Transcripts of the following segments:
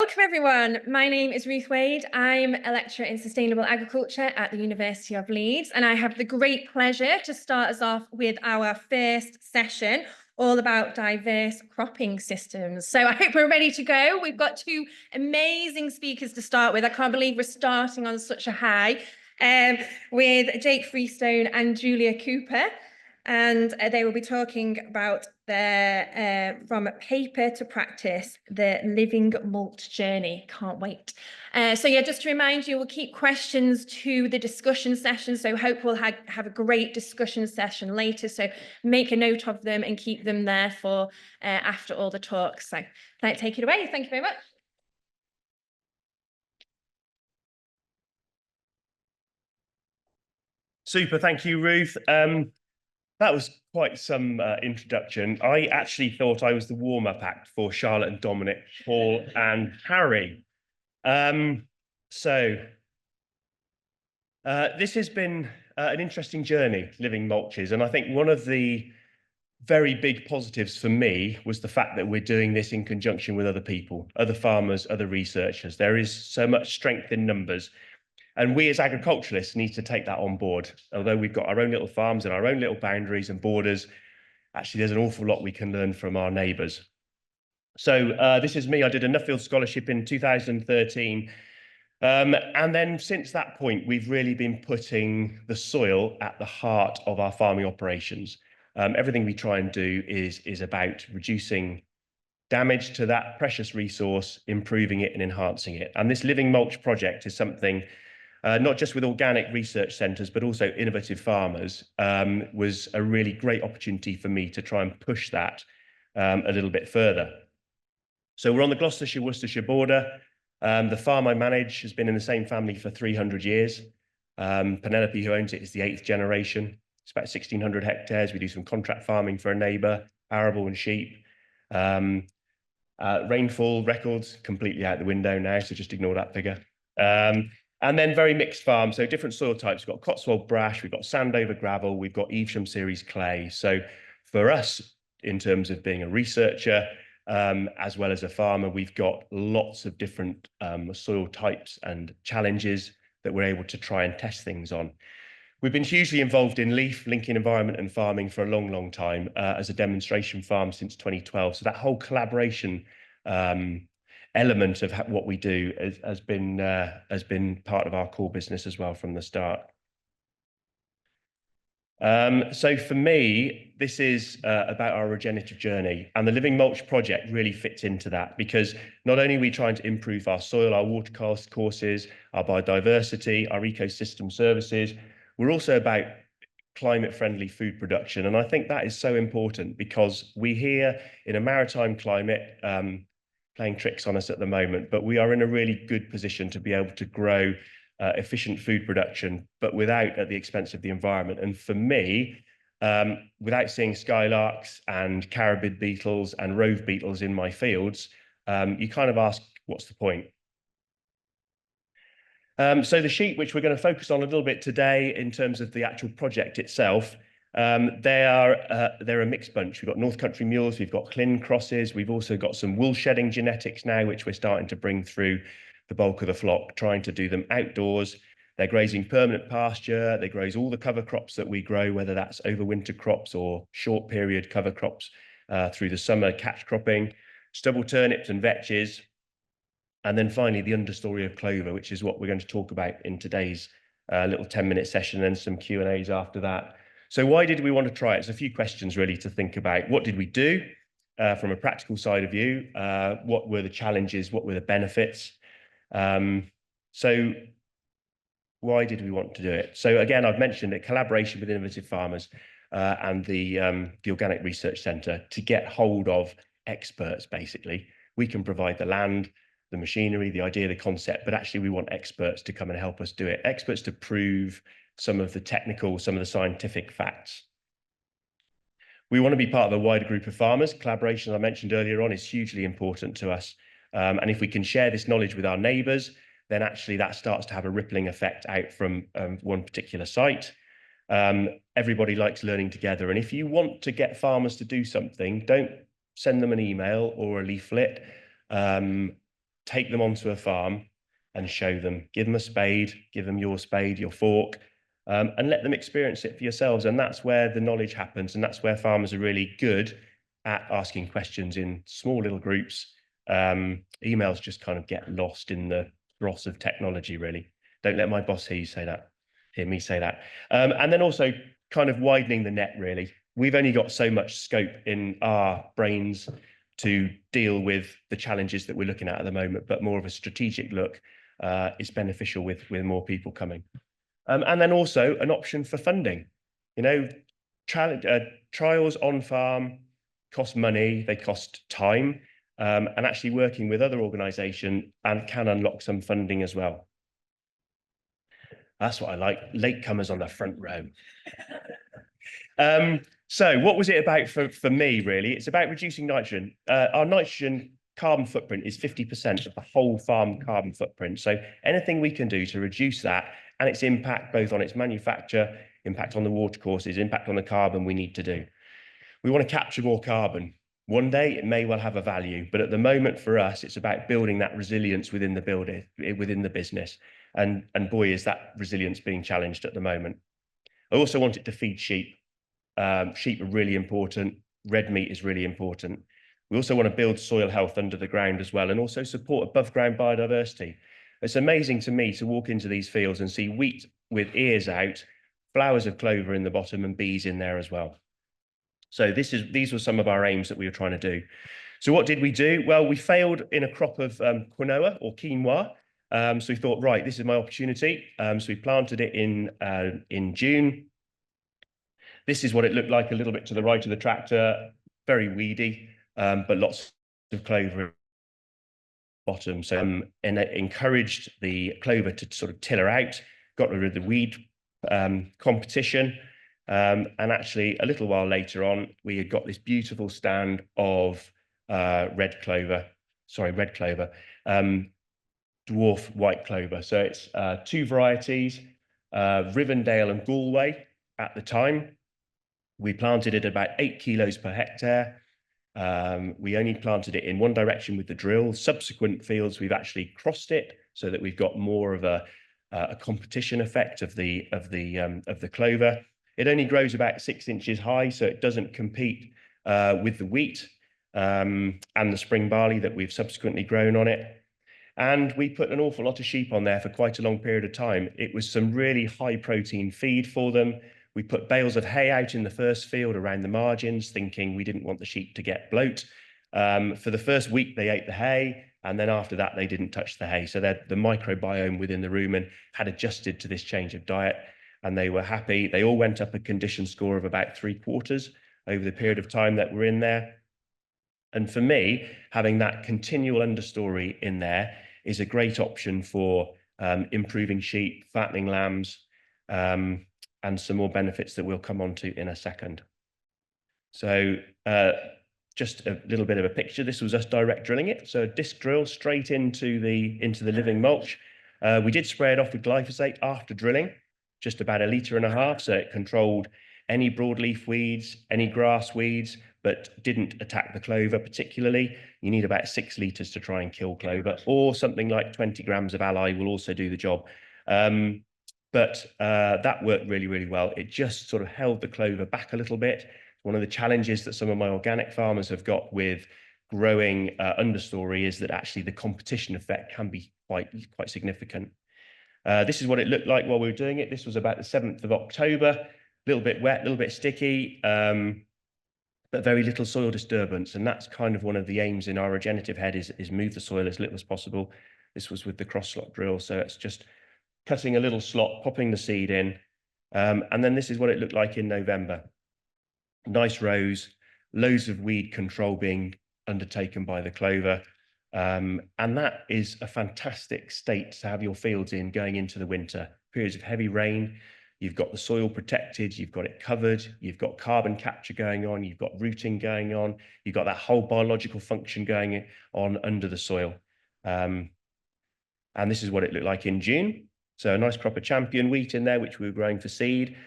Welcome everyone. My name is Ruth Wade. I'm a lecturer in sustainable agriculture at the University of Leeds, and I have the great pleasure to start us off with our first session, all about diverse cropping systems. So I hope we're ready to go. We've got two amazing speakers to start with. I can't believe we're starting on such a high, with Jake Freestone and Julia Cooper. And they will be talking about their from paper to practice, the living mulch journey. Can't wait. So yeah, just to remind you, we'll keep questions to the discussion session. So hope we'll have a great discussion session later. So make a note of them and keep them there for after all the talks. So let's take it away. Thank you very much. Super, thank you, Ruth. That was quite some introduction. I actually thought I was the warm-up act for Charlotte and Dominic, Paul and Harry. This has been an interesting journey, living mulches, and I think one of the very big positives for me was the fact that we're doing this in conjunction with other people, other farmers, other researchers. There is so much strength in numbers. And we as agriculturalists need to take that on board. Although we've got our own little farms and our own little boundaries and borders, actually there's an awful lot we can learn from our neighbours. So this is me. I did a Nuffield Scholarship in 2013. And then since that point, we've really been putting the soil at the heart of our farming operations. Everything we try and do is about reducing damage to that precious resource, improving it and enhancing it. And this Living Mulch project is something not just with organic research centres, but also innovative farmers, was a really great opportunity for me to try and push that a little bit further. So we're on the Gloucestershire-Worcestershire border. The farm I manage has been in the same family for 300 years. Penelope, who owns it, is the 8th generation. It's about 1,600 hectares. We do some contract farming for a neighbour, arable and sheep. Rainfall records completely out the window now, so just ignore that figure. And then very mixed farms, so different soil types. We've got Cotswold brash, we've got sand over gravel, we've got Evesham series clay. So for us, in terms of being a researcher, as well as a farmer, we've got lots of different soil types and challenges that we're able to try and test things on. We've been hugely involved in LEAF, linking environment and farming, for a long, long time, as a demonstration farm since 2012. So that whole collaboration element of what we do has been part of our core business as well from the start. So for me, this is about our regenerative journey, and the Living Mulch project really fits into that, because not only are we trying to improve our soil, our water courses, our biodiversity, our ecosystem services, we're also about climate-friendly food production. And I think that is so important, because we here in a maritime climate, playing tricks on us at the moment, but we are in a really good position to be able to grow efficient food production, but without at the expense of the environment. And for me, without seeing skylarks and carabid beetles and rove beetles in my fields, you kind of ask, what's the point? So the sheep, which we're going to focus on a little bit today in terms of the actual project itself, they're a mixed bunch. We've got North Country mules, we've got Clin crosses, we've also got some wool shedding genetics now, which we're starting to bring through the bulk of the flock, trying to do them outdoors. They're grazing permanent pasture, they graze all the cover crops that we grow, whether that's overwinter crops or short period cover crops through the summer, catch cropping, stubble turnips and vetches. And then finally, the understory of clover, which is what we're going to talk about in today's little 10-minute session, and some Q&As after that. So why did we want to try it? There's a few questions really to think about. What did we do from a practical side of view? What were the challenges? What were the benefits? So why did we want to do it? So again, I've mentioned it, collaboration with innovative farmers and the Organic Research Centre to get hold of experts, basically. We can provide the land, the machinery, the idea, the concept, but actually we want experts to come and help us do it. Experts to prove some of the technical, some of the scientific facts. We want to be part of a wider group of farmers. Collaboration, as I mentioned earlier on, is hugely important to us. And if we can share this knowledge with our neighbours, then actually that starts to have a rippling effect out from one particular site. Everybody likes learning together. And if you want to get farmers to do something, don't send them an email or a leaflet. take them onto a farm and show them, give them a spade, give them your spade, your fork, and let them experience it for yourselves. And that's where the knowledge happens. And that's where farmers are really good at asking questions in small little groups. Emails just kind of get lost in the dross of technology, really. Don't let my boss hear me say that. And then also kind of widening the net, really. We've only got so much scope in our brains to deal with the challenges that we're looking at the moment, but more of a strategic look is beneficial with more people coming. And then also an option for funding. You know, trials on farm cost money, they cost time, and actually working with other organisations and can unlock some funding as well. That's what I like, latecomers on the front row. So what was it about for me, really? It's about reducing nitrogen. Our nitrogen carbon footprint is 50% of the whole farm carbon footprint. So anything we can do to reduce that and its impact both on its manufacture, impact on the watercourses, impact on the carbon we need to do. We want to capture more carbon. One day it may well have a value, but at the moment for us, it's about building that resilience within the business. And boy, is that resilience being challenged at the moment. I also want it to feed sheep. Sheep are really important. Red meat is really important. We also want to build soil health under the ground as well, and also support above ground biodiversity. It's amazing to me to walk into these fields and see wheat with ears out, flowers of clover in the bottom, and bees in there as well. So these were some of our aims that we were trying to do. So what did we do? Well, we failed in a crop of quinoa or quinoa. So we thought, right, this is my opportunity. So we planted it in June. This is what it looked like a little bit to the right of the tractor, very weedy, but lots of clover at the bottom. So and it encouraged the clover to sort of tiller out, got rid of the weed competition. And actually, a little while later on, we had got this beautiful stand of red clover, dwarf white clover. So it's two varieties, Rivendale and Galway at the time. We planted it about 8 kilos per hectare. We only planted it in one direction with the drill. Subsequent fields, we've actually crossed it so that we've got more of a competition effect of the clover. It only grows about 6 inches high, so it doesn't compete with the wheat and the spring barley that we've subsequently grown on it. And we put an awful lot of sheep on there for quite a long period of time. It was some really high protein feed for them. We put bales of hay out in the first field around the margins, thinking we didn't want the sheep to get bloat. For the first week, they ate the hay, and then after that, they didn't touch the hay. So the microbiome within the rumen had adjusted to this change of diet, and they were happy. They all went up a condition score of about 3/4 over the period of time that we're in there. And for me, having that continual understory in there is a great option for improving sheep, fattening lambs, and some more benefits that we'll come on to in a second. So just a little bit of a picture. This was us direct drilling it. So a disc drill straight into the living mulch. We did spray it off with glyphosate after drilling, just about 1.5 litres. So it controlled any broadleaf weeds, any grass weeds, but didn't attack the clover particularly. You need about 6 litres to try and kill clover, or something like 20 grams of ally will also do the job. But that worked really, really well. It just sort of held the clover back a little bit. One of the challenges that some of my organic farmers have got with growing understory is that actually the competition effect can be quite significant. This is what it looked like while we were doing it. This was about the 7th of October, a little bit wet, a little bit sticky, but very little soil disturbance. And that's kind of one of the aims in our regenerative head is move the soil as little as possible. This was with the cross slot drill. So it's just cutting a little slot, popping the seed in. And then this is what it looked like in November. Nice rows, loads of weed control being undertaken by the clover. And that is a fantastic state to have your fields in going into the winter. Periods of heavy rain, you've got the soil protected, you've got it covered, you've got carbon capture going on, you've got rooting going on, you've got that whole biological function going on under the soil. And this is what it looked like in June. So a nice crop of champion wheat in there, which we were growing for seed.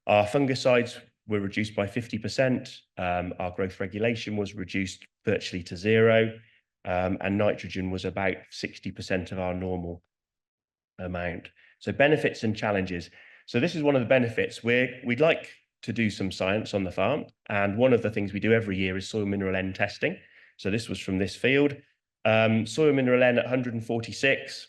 Our fungicides were reduced by 50%. Our growth regulation was reduced virtually to 0. and nitrogen was about 60% of our normal amount. So benefits and challenges. So this is one of the benefits. We'd like to do some science on the farm, and one of the things we do every year is soil mineral N testing. So this was from this field. Soil mineral N at 146.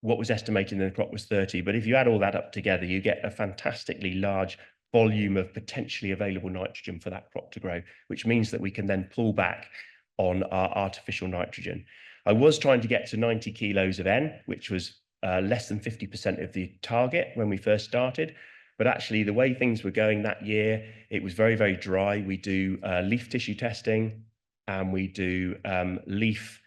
What was estimated in the crop was 30, but if you add all that up together, you get a fantastically large volume of potentially available nitrogen for that crop to grow, which means that we can then pull back on our artificial nitrogen. I was trying to get to 90 kilos of N, which was less than 50% of the target when we first started. But actually, the way things were going that year, it was very, very dry. We do leaf tissue testing, and we do leaf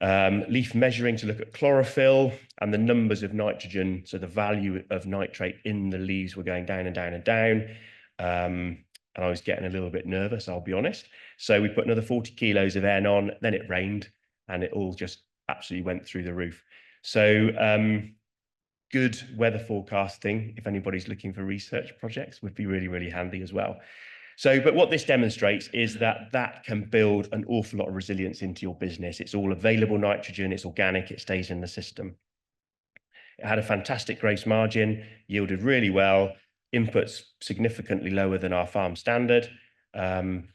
measuring to look at chlorophyll and the numbers of nitrogen. So the value of nitrate in the leaves were going down and down and down. And I was getting a little bit nervous, I'll be honest. So we put another 40 kilos of N on, then it rained, and it all just absolutely went through the roof. So good weather forecasting, if anybody's looking for research projects, would be really, really handy as well. So, but what this demonstrates is that that can build an awful lot of resilience into your business. It's all available nitrogen, it's organic, it stays in the system. It had a fantastic gross margin, yielded really well, inputs significantly lower than our farm standard, and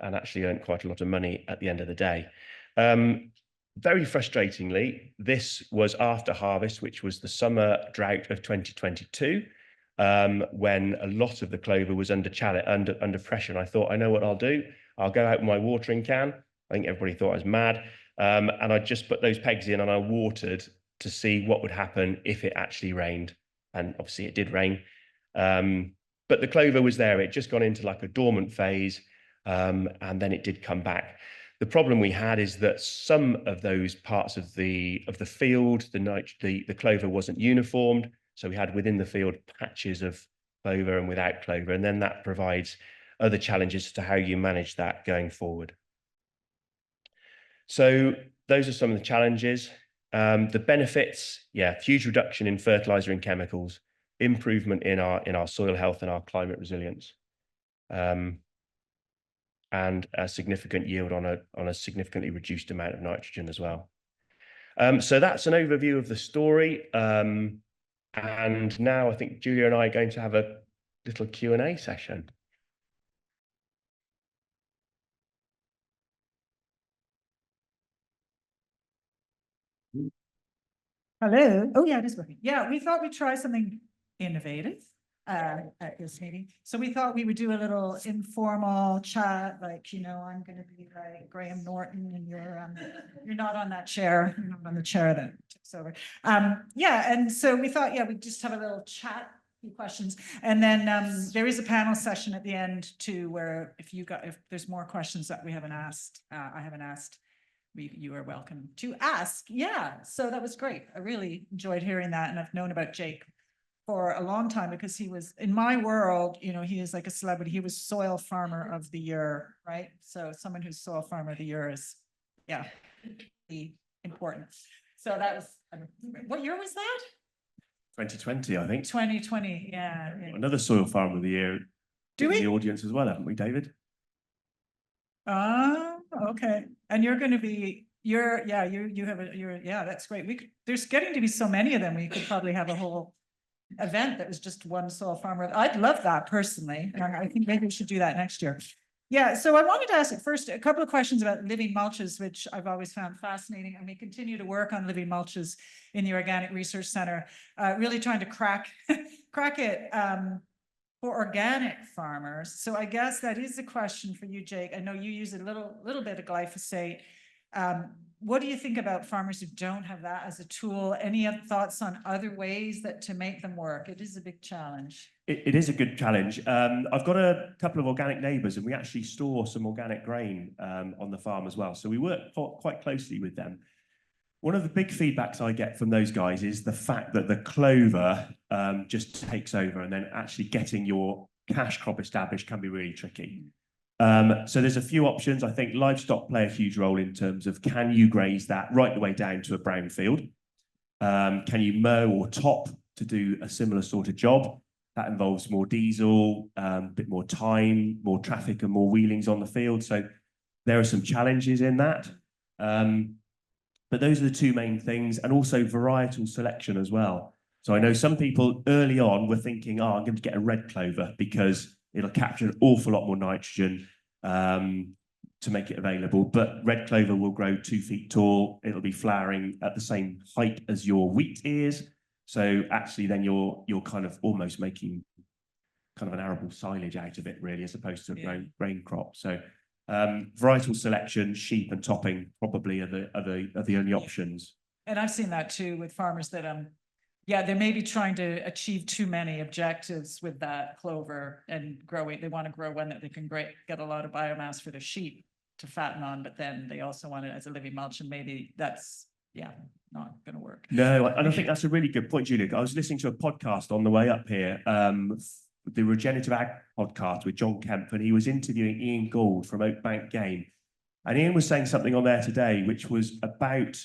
actually earned quite a lot of money at the end of the day. Very frustratingly, this was after harvest, which was the summer drought of 2022. When a lot of the clover was under pressure. And I thought, I know what I'll do. I'll go out with my watering can. I think everybody thought I was mad. And I just put those pegs in and I watered to see what would happen if it actually rained. And obviously it did rain. But the clover was there. It just gone into like a dormant phase. And then it did come back. The problem we had is that some of those parts of the field, the clover wasn't uniformed. So we had within the field patches of clover and without clover, and then that provides other challenges to how you manage that going forward. So those are some of the challenges. The benefits, yeah, huge reduction in fertilizer and chemicals, improvement in our soil health and our climate resilience, and a significant yield on a significantly reduced amount of nitrogen as well. So that's an overview of the story. And now I think Julia and I are going to have a little Q&A session. Hello. Oh, yeah, it is working. Yeah, we thought we'd try something innovative at this meeting. So we thought we would do a little informal chat, like, you know, I'm going to be like Graham Norton and you're not on that chair. You're not on the chair that takes over. Yeah, and so we thought, yeah, we'd just have a little chat, few questions, and then there is a panel session at the end too, where if there's more questions that we haven't asked, I haven't asked, you are welcome to ask. Yeah, so that was great. I really enjoyed hearing that, and I've known about Jake for a long time because he was in my world, you know, he is like a celebrity. He was soil farmer of the year, right? So someone who's soil farmer of the year is, yeah, important. So that was, what year was that? 2020, I think. 2020, yeah. Another soil farmer of the year. Do we? In the audience as well, haven't we, David? Oh, okay. And you're going to be, yeah, that's great. There's getting to be so many of them. We could probably have a whole event that was just one soil farmer. I'd love that personally. And I think maybe we should do that next year. Yeah, so I wanted to ask first a couple of questions about living mulches, which I've always found fascinating. And we continue to work on living mulches in the Organic Research Center, really trying to crack it for organic farmers. So I guess that is a question for you, Jake. I know you use a little bit of glyphosate. What do you think about farmers who don't have that as a tool? Any thoughts on other ways to make them work? It is a big challenge. It is a good challenge. I've got a couple of organic neighbours, and we actually store some organic grain on the farm as well. So we work quite closely with them. One of the big feedbacks I get from those guys is the fact that the clover just takes over, and then actually getting your cash crop established can be really tricky. So there's a few options. I think livestock play a huge role in terms of, can you graze that right the way down to a brown field? Can you mow or top to do a similar sort of job? That involves more diesel, a bit more time, more traffic and more wheelings on the field. So there are some challenges in that. But those are the two main things, and also varietal selection as well. So I know some people early on were thinking, oh, I'm going to get a red clover because it'll capture an awful lot more nitrogen to make it available. But red clover will grow 2 feet tall. It'll be flowering at the same height as your wheat ears. So actually then you're kind of almost making kind of an arable silage out of it, really, as opposed to a grain crop. So varietal selection, sheep and topping probably are the only options. And I've seen that too with farmers that they may be trying to achieve too many objectives with that clover and growing. They want to grow one that they can get a lot of biomass for their sheep to fatten on, but then they also want it as a living mulch, and maybe that's not going to work. No, and I think that's a really good point, Julia. I was listening to a podcast on the way up here, the Regenerative Ag podcast with John Kemp, and he was interviewing Ian Gould from Oakbank Game. And Ian was saying something on there today, which was about,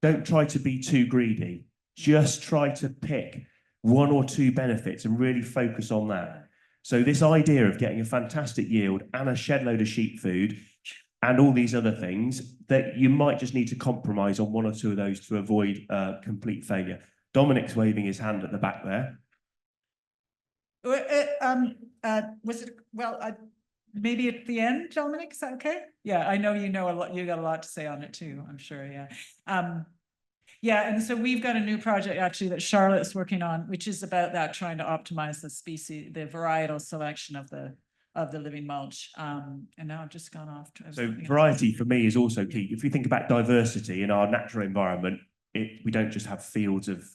don't try to be too greedy. Just try to pick 1 or 2 benefits and really focus on that. So this idea of getting a fantastic yield and a shed load of sheep food and all these other things, that you might just need to compromise on 1 or 2 of those to avoid complete failure. Dominic's waving his hand at the back there. Was it, maybe at the end, Dominic, is that okay? Yeah, I know you know a lot, you got a lot to say on it too, I'm sure, and so we've got a new project actually that Charlotte's working on, which is about that, trying to optimize the species, the varietal selection of the living mulch. And now I've just gone off. So variety for me is also key. If we think about diversity in our natural environment, we don't just have fields of,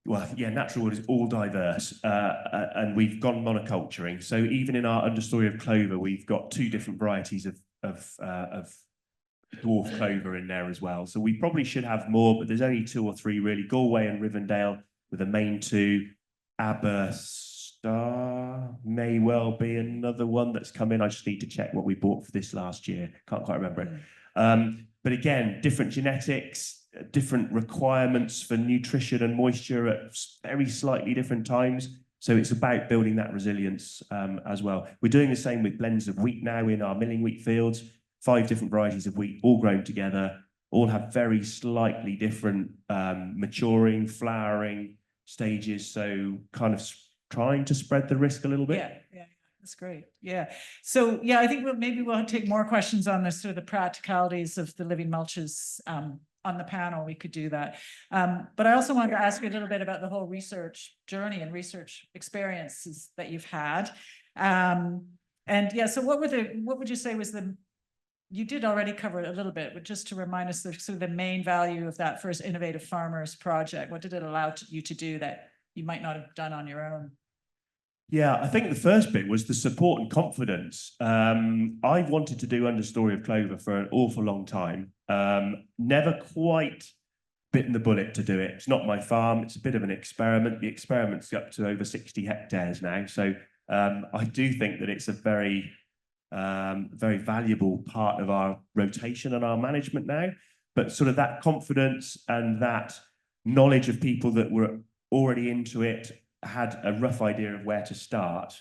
natural wood is all diverse, and we've gone monoculturing. So even in our understory of clover, we've got 2 different varieties of dwarf clover in there as well. So we probably should have more, but there's only 2 or 3 really. Galway and Rivendell were the main 2. Aberstar may well be another one that's come in. I just need to check what we bought for this last year. Can't quite remember it. But again, different genetics, different requirements for nutrition and moisture at very slightly different times. So it's about building that resilience as well. We're doing the same with blends of wheat now in our milling wheat fields. 5 different varieties of wheat, all grown together, all have very slightly different maturing, flowering stages. So kind of trying to spread the risk a little bit. Yeah, that's great. Yeah. So I think maybe we'll take more questions on this, sort of the practicalities of the living mulches on the panel. We could do that. But I also wanted to ask you a little bit about the whole research journey and research experiences that you've had. So what would you say was you did already cover it a little bit, but just to remind us sort of the main value of that first Innovative Farmers project, what did it allow you to do that you might not have done on your own? Yeah, I think the first bit was the support and confidence. I wanted to do Understory of Clover for an awful long time. Never quite bitten the bullet to do it. It's not my farm. It's a bit of an experiment. The experiment's up to over 60 hectares now. So I do think that it's a very valuable part of our rotation and our management now. But sort of that confidence and that knowledge of people that were already into it, had a rough idea of where to start,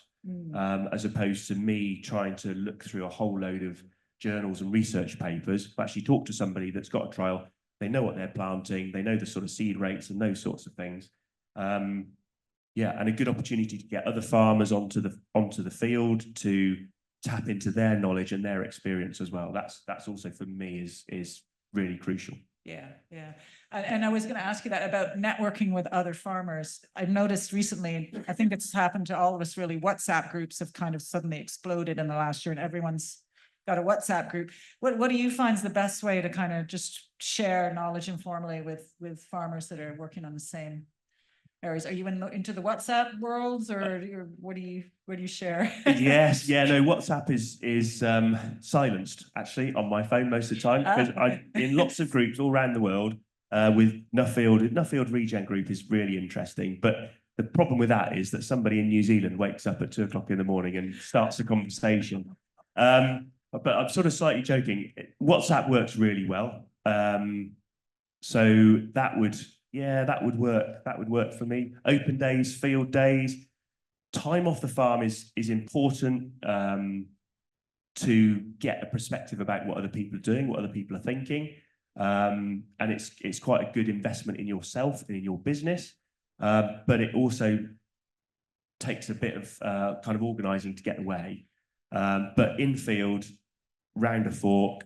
as opposed to me trying to look through a whole load of journals and research papers. But actually talk to somebody that's got a trial, they know what they're planting, they know the sort of seed rates and those sorts of things. And a good opportunity to get other farmers onto the field to tap into their knowledge and their experience as well. That's also for me is really crucial. Yeah. And I was going to ask you that about networking with other farmers. I've noticed recently, I think it's happened to all of us really, WhatsApp groups have kind of suddenly exploded in the last year, and everyone's got a WhatsApp group. What do you find is the best way to kind of just share knowledge informally with farmers that are working on the same areas? Are you into the WhatsApp worlds, or what do you share? Yes, no, WhatsApp is silenced actually on my phone most of the time, because I'm in lots of groups all around the world with Nuffield Regen group is really interesting. But the problem with that is that somebody in New Zealand wakes up at 2 o'clock in the morning and starts a conversation. But I'm sort of slightly joking. WhatsApp works really well. So that would work. That would work for me. Open days, field days, time off the farm is important to get a perspective about what other people are doing, what other people are thinking. And it's quite a good investment in yourself and in your business. But it also takes a bit of kind of organising to get away. But in field, round a fork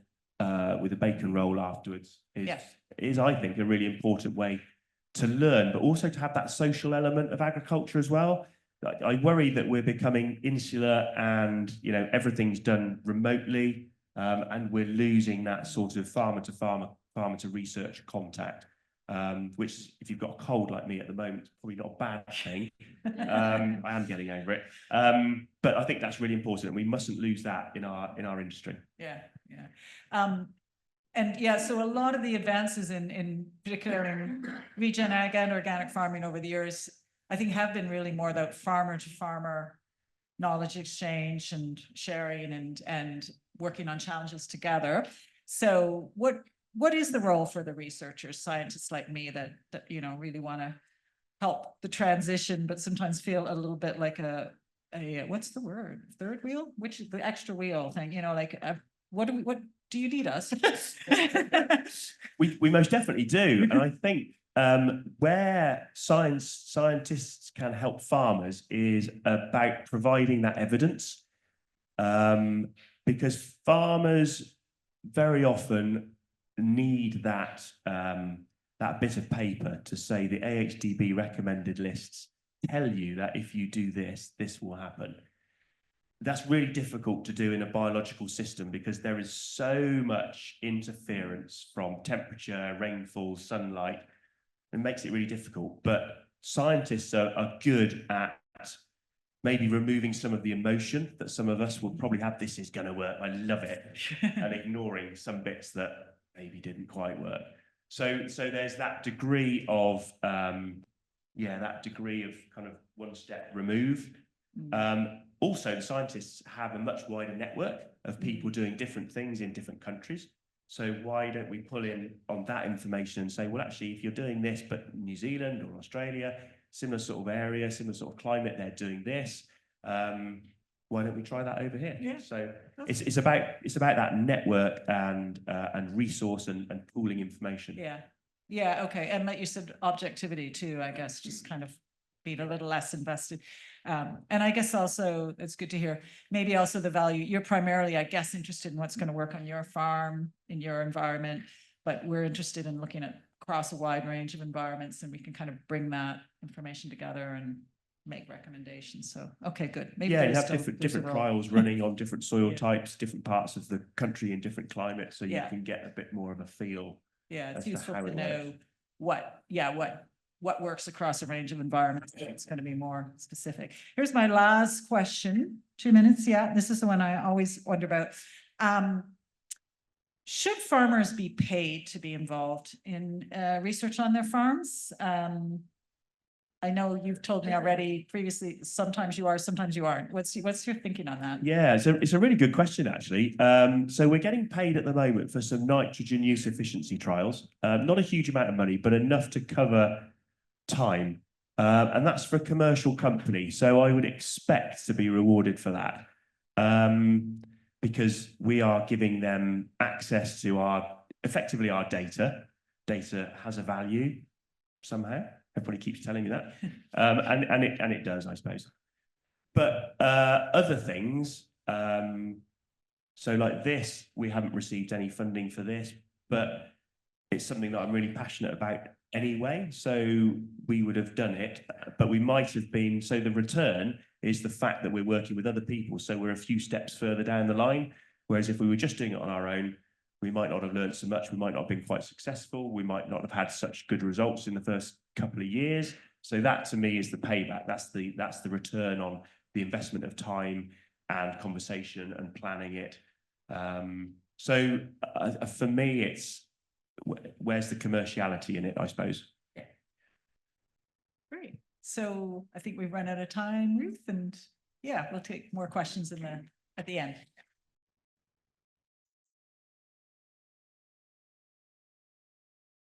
with a bacon roll afterwards is, I think, a really important way to learn, but also to have that social element of agriculture as well. I worry that we're becoming insular and, you know, everything's done remotely, and we're losing that sort of farmer to research contact, which, if you've got a cold like me at the moment, it's probably not a bad thing. I am getting over it. But I think that's really important, and we mustn't lose that in our industry. Yeah, yeah. And yeah, so a lot of the advances in particular in regen ag and organic farming over the years, I think, have been really more about farmer to farmer knowledge exchange and sharing and working on challenges together. So what is the role for the researchers, scientists like me that you know, really want to help the transition, but sometimes feel a little bit like a what's the word? Third wheel? Which is the extra wheel thing, you know, like what do you need us? We most definitely do. And I think where scientists can help farmers is about providing that evidence, because farmers very often need that bit of paper to say the AHDB recommended lists tell you that if you do this, this will happen. That's really difficult to do in a biological system because there is so much interference from temperature, rainfall, sunlight. It makes it really difficult. But scientists are good at maybe removing some of the emotion that some of us will probably have. This is going to work. I love it. And ignoring some bits that maybe didn't quite work. So there's that degree of that degree of kind of one step remove. Also, the scientists have a much wider network of people doing different things in different countries. So why don't we pull in on that information and say, well, actually, if you're doing this, but New Zealand or Australia, similar sort of area, similar sort of climate, they're doing this. Why don't we try that over here? Yeah. So it's about that network and resource and pooling information. Yeah. Yeah. Okay. And like you said, objectivity too, I guess, just kind of being a little less invested. And I guess also it's good to hear maybe also the value. You're primarily, I guess, interested in what's going to work on your farm, in your environment, but we're interested in looking at across a wide range of environments, and we can kind of bring that information together and make recommendations. So, okay, good. Maybe you have different trials running on different soil types, different parts of the country in different climates, so you can get a bit more of a feel. Yeah, it's useful to know what works across a range of environments. It's going to be more specific. Here's my last question. 2 minutes. Yeah, this is the one I always wonder about. Should farmers be paid to be involved in research on their farms? I know you've told me already previously, sometimes you are, sometimes you aren't. What's your thinking on that? Yeah, so it's a really good question, actually. So we're getting paid at the moment for some nitrogen use efficiency trials. Not a huge amount of money, but enough to cover time. And that's for a commercial company. So I would expect to be rewarded for that. Because we are giving them access to effectively our data. Data has a value somehow. Everybody keeps telling me that, and it does, I suppose. But other things, so like this, we haven't received any funding for this, but it's something that I'm really passionate about anyway. So we would have done it, but we might have been. So the return is the fact that we're working with other people. So we're a few steps further down the line. Whereas if we were just doing it on our own, we might not have learned so much. We might not have been quite successful. We might not have had such good results in the first couple of years. So that to me is the payback. That's the return on the investment of time and conversation and planning it. So for me, it's where's the commerciality in it, I suppose. Yeah. Great. So I think we've run out of time, Ruth, and yeah, we'll take more questions at the end.